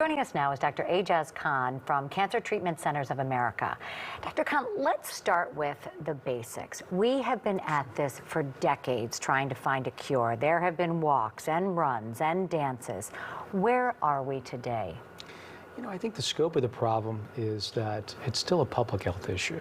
Joining us now is Dr. Ajaz Khan from Cancer Treatment Centers of America. Dr. Khan, let's start with the basics. We have been at this for decades trying to find a cure. There have been walks and runs and dances. Where are we today? You know, I think the scope of the problem is that it's still a public health issue.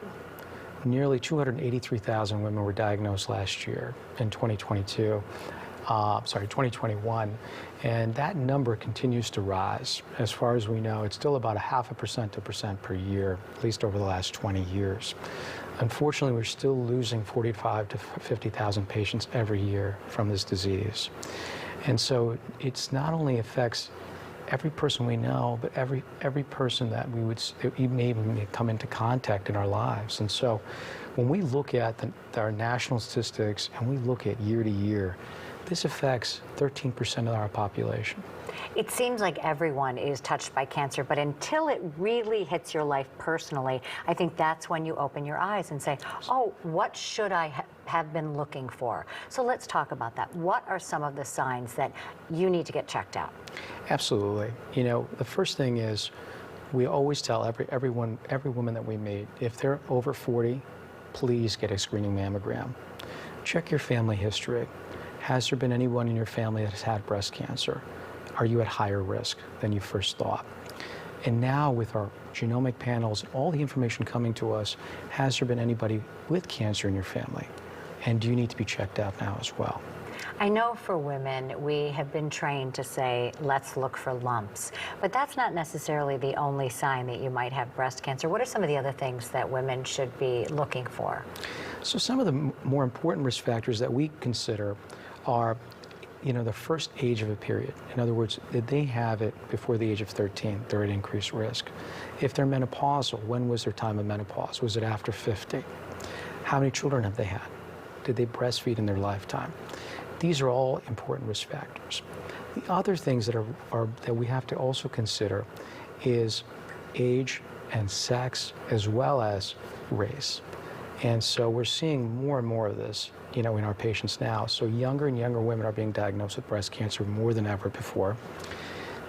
Nearly 283,000 women were diagnosed last year in 2021, and that number continues to rise. As far as we know, it's still about 0.5% to 1% per year, at least over the last 20 years. Unfortunately, we're still losing 45 to 50,000 patients every year from this disease. And so it's not only affects every person we know, but every person that we may even come into contact in our lives. And so when we look at our national statistics and we look at year to year, this affects 13% of our population. It seems like everyone is touched by cancer, but until it really hits your life personally, I think that's when you open your eyes and say, oh, what should I have been looking for? So let's talk about that. What are some of the signs that you need to get checked out? Absolutely. You know, the first thing is we always tell every woman that we meet, if they're over 40, please get a screening mammogram. Check your family history. Has there been anyone in your family that has had breast cancer? Are you at higher risk than you first thought? And now with our genomic panels, all the information coming to us, has there been anybody with cancer in your family? And do you need to be checked out now as well? I know for women, we have been trained to say, let's look for lumps, but that's not necessarily the only sign that you might have breast cancer. What are some of the other things that women should be looking for? So some of the more important risk factors that we consider are, you know, the first age of a period. In other words, did they have it before the age of 13? They're at increased risk. If they're menopausal, when was their time of menopause? Was it after 50? How many children have they had? Did they breastfeed in their lifetime? These are all important risk factors. The other things that that we have to also consider is age and sex as well as race. And so we're seeing more and more of this, you know, in our patients now. So younger and younger women are being diagnosed with breast cancer more than ever before.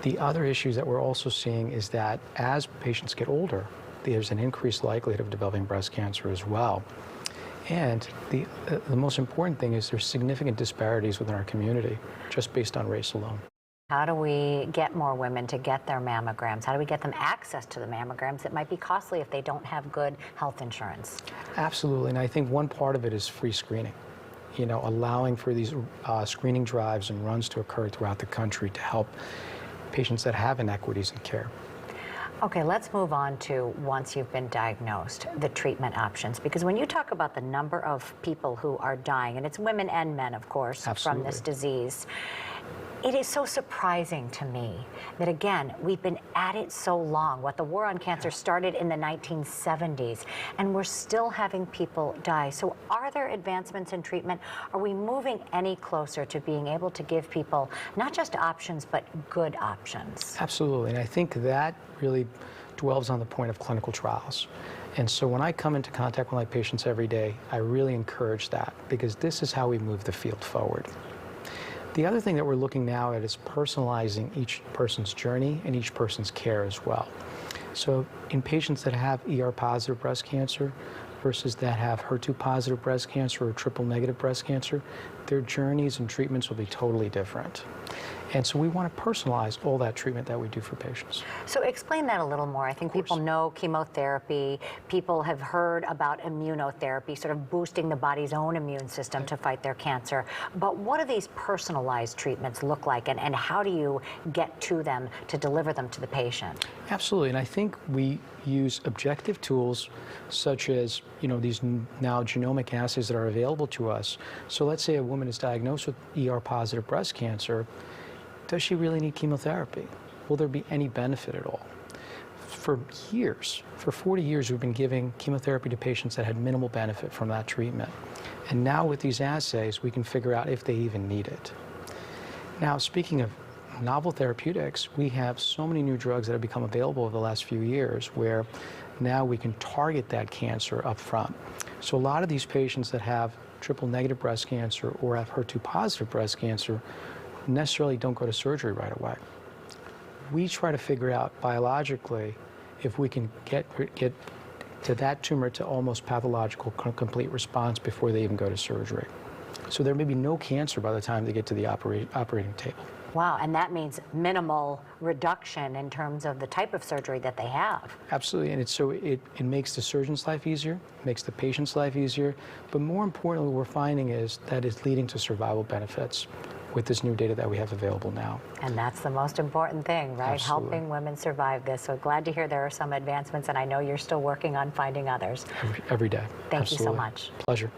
The other issues that we're also seeing is that as patients get older, there's an increased likelihood of developing breast cancer as well. And the most important thing is there's significant disparities within our community just based on race alone. How do we get more women to get their mammograms? How do we get them access to the mammograms that might be costly if they don't have good health insurance? Absolutely, and I think one part of it is free screening. You know, allowing for these screening drives and runs to occur throughout the country to help patients that have inequities in care. Okay, let's move on to once you've been diagnosed, the treatment options. Because when you talk about the number of people who are dying, and it's women and men, of course, Absolutely. from this disease, it is so surprising to me that, again, we've been at it so long. What the war on cancer started in the 1970s, and we're still having people die. So are there advancements in treatment? Are we moving any closer to being able to give people not just options, but good options? Absolutely, and I think that really dwells on the point of clinical trials. And so when I come into contact with my patients every day, I really encourage that because this is how we move the field forward. The other thing that we're looking now at is personalizing each person's journey and each person's care as well. So in patients that have ER-positive breast cancer versus that have HER2-positive breast cancer or triple-negative breast cancer, their journeys and treatments will be totally different. And so we want to personalize all that treatment that we do for patients. So explain that a little more. I think people know chemotherapy. People have heard about immunotherapy, sort of boosting the body's own immune system to fight their cancer. But what do these personalized treatments look like, and how do you get to them to deliver them to the patient? Absolutely, and I think we use objective tools such as, you know, these now genomic assays that are available to us. So let's say a woman is diagnosed with ER-positive breast cancer. Does she really need chemotherapy? Will there be any benefit at all? For years, for 40 years, we've been giving chemotherapy to patients that had minimal benefit from that treatment. And now with these assays, we can figure out if they even need it. Now, speaking of novel therapeutics, we have so many new drugs that have become available over the last few years where now we can target that cancer up front. So a lot of these patients that have triple-negative breast cancer or have HER2-positive breast cancer necessarily don't go to surgery right away. we try to figure out biologically if we can get to that tumor to almost pathological complete response before they even go to surgery. So there may be no cancer by the time they get to the operating table. Wow, and that means minimal reduction in terms of the type of surgery that they have. Absolutely, and it makes the surgeon's life easier, makes the patient's life easier, but more importantly, what we're finding is that it's leading to survival benefits with this new data that we have available now. And that's the most important thing, right? Absolutely. Helping women survive this. So glad to hear there are some advancements, and I know you're still working on finding others. Every day. Thank you so Absolutely. much. Pleasure.